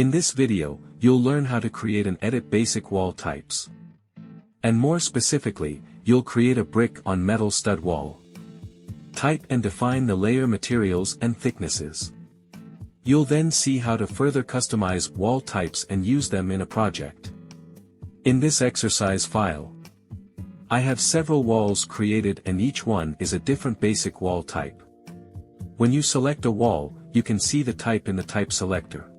In this video, you'll learn how to create and edit basic wall types. And more specifically, you'll create a brick on metal stud wall. Type and define the layer materials and thicknesses. You'll then see how to further customize wall types and use them in a project. In this exercise file, I have several walls created and each one is a different basic wall type. When you select a wall, you can see the type in the type selector.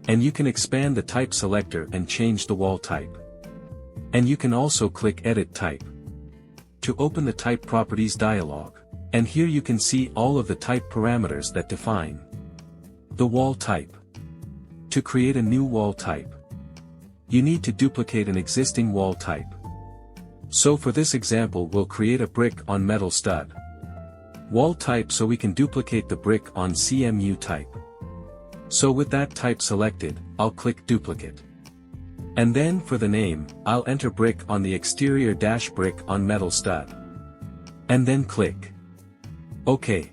And you can expand the type selector and change the wall type. And you can also click Edit Type to open the Type Properties dialog. And here you can see all of the type parameters that define the wall type. To create a new wall type, you need to duplicate an existing wall type. So for this example, we'll create a brick on metal stud wall type so we can duplicate the brick on CMU type. So with that type selected, I'll click Duplicate. And then for the name, I'll enter brick on the exterior dash brick on metal stud. And then click OK.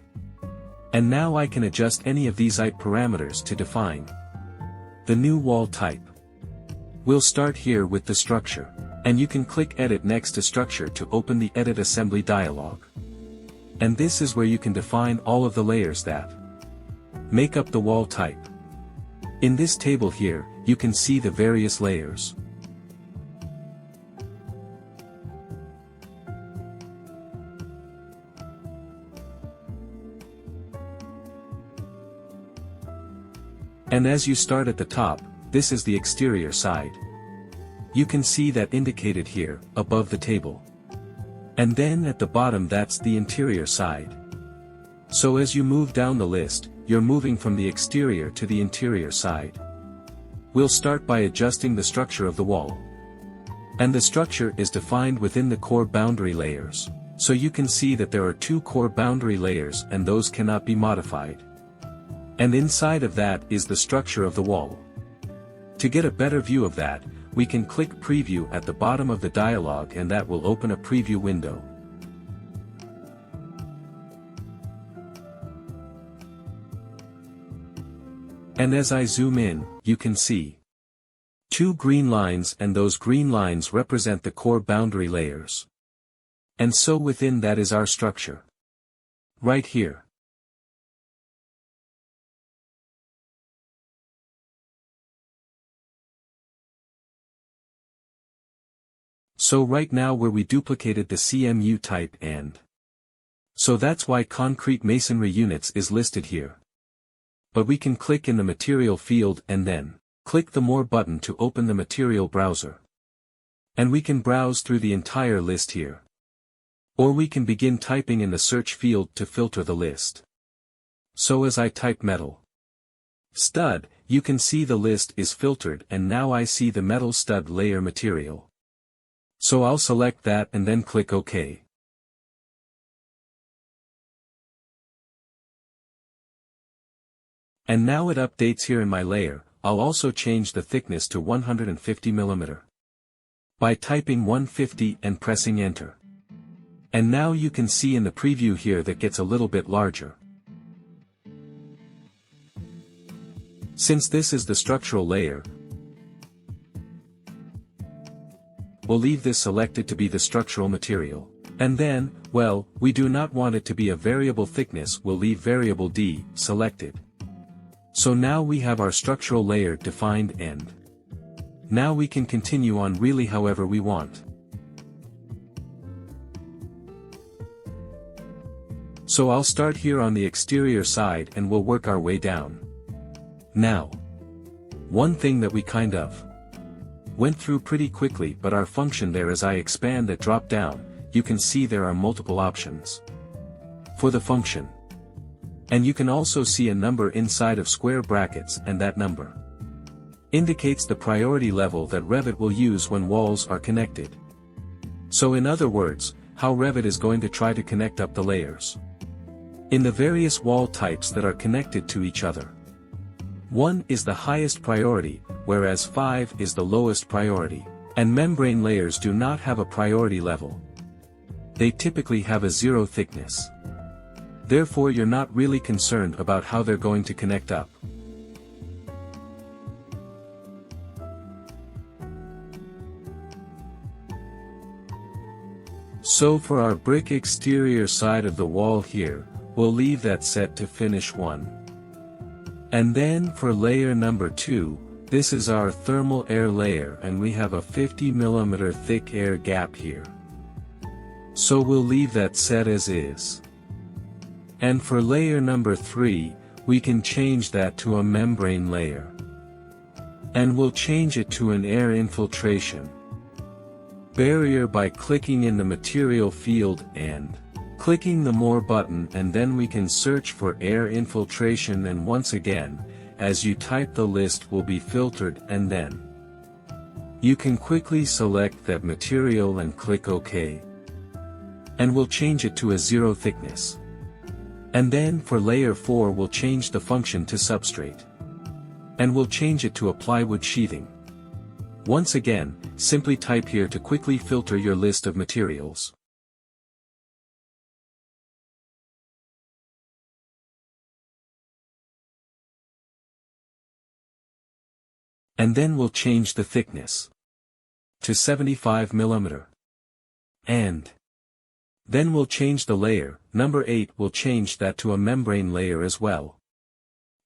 And now I can adjust any of these type parameters to define the new wall type. We'll start here with the structure. And you can click Edit next to Structure to open the Edit Assembly dialog. And this is where you can define all of the layers that make up the wall type. In this table here, you can see the various layers. And as you start at the top, this is the exterior side. You can see that indicated here, above the table. And then at the bottom that's the interior side. So as you move down the list, you're moving from the exterior to the interior side. We'll start by adjusting the structure of the wall. And the structure is defined within the core boundary layers. So you can see that there are two core boundary layers and those cannot be modified. And inside of that is the structure of the wall. To get a better view of that, we can click Preview at the bottom of the dialog and that will open a preview window. And as I zoom in, you can see two green lines and those green lines represent the core boundary layers. And so within that is our structure. Right here. So right now where we duplicated the CMU type and so that's why concrete masonry units is listed here. But we can click in the material field and then click the More button to open the material browser. And we can browse through the entire list here. Or we can begin typing in the search field to filter the list. So as I type metal stud, you can see the list is filtered and now I see the metal stud layer material. So I'll select that and then click OK. And now it updates here in my layer. I'll also change the thickness to 150 mm. By typing 150 and pressing Enter. And now you can see in the preview here that gets a little bit larger. Since this is the structural layer, we'll leave this selected to be the structural material. And then, well, we do not want it to be a variable thickness, we'll leave variable D selected. So now we have our structural layer defined and now we can continue on really however we want. So I'll start here on the exterior side and we'll work our way down. Now, one thing that we kind of went through pretty quickly, but our function there, as I expand that drop down, you can see there are multiple options for the function. And you can also see a number inside of square brackets, and that number indicates the priority level that Revit will use when walls are connected. So in other words, how Revit is going to try to connect up the layers in the various wall types that are connected to each other. 1 is the highest priority, whereas 5 is the lowest priority, and membrane layers do not have a priority level. They typically have a 0 thickness. Therefore you're not really concerned about how they're going to connect up. So for our brick exterior side of the wall here, we'll leave that set to finish 1. And then for layer number 2, this is our thermal air layer and we have a 50 mm thick air gap here. So we'll leave that set as is. And for layer number 3, we can change that to a membrane layer. And we'll change it to an air infiltration barrier by clicking in the material field and clicking the More button, and then we can search for air infiltration, and once again, as you type the list will be filtered, and then you can quickly select that material and click OK. And we'll change it to a 0 thickness. And then for layer 4 we'll change the function to substrate. And we'll change it to a plywood sheathing. Once again, simply type here to quickly filter your list of materials. And then we'll change the thickness to 75 mm. And then we'll change the layer, number 8 we'll change that to a membrane layer as well.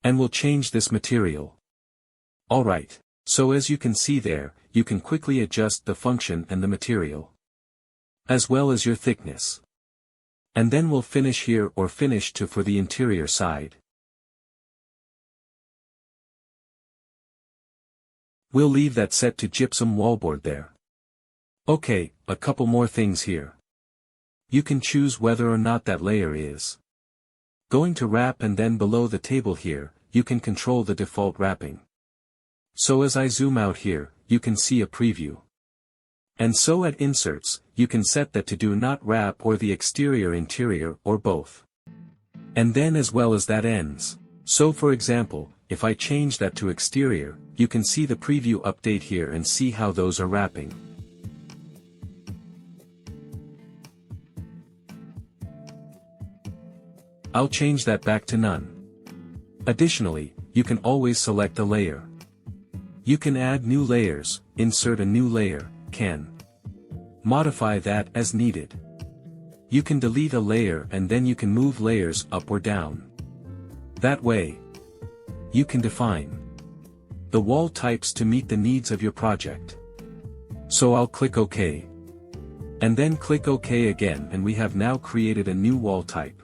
And we'll change this material. Alright, so as you can see there, you can quickly adjust the function and the material, as well as your thickness. And then we'll finish here or finish to for the interior side. We'll leave that set to gypsum wallboard there. Okay, a couple more things here. You can choose whether or not that layer is going to wrap, and then below the table here, you can control the default wrapping. So as I zoom out here, you can see a preview. And so at inserts, you can set that to do not wrap or the exterior interior or both. And then as well as that ends. So for example, if I change that to exterior, you can see the preview update here and see how those are wrapping. I'll change that back to none. Additionally, you can always select a layer. You can add new layers, insert a new layer, can modify that as needed. You can delete a layer and then you can move layers up or down. That way, you can define the wall types to meet the needs of your project. So I'll click OK. And then click OK again, and we have now created a new wall type.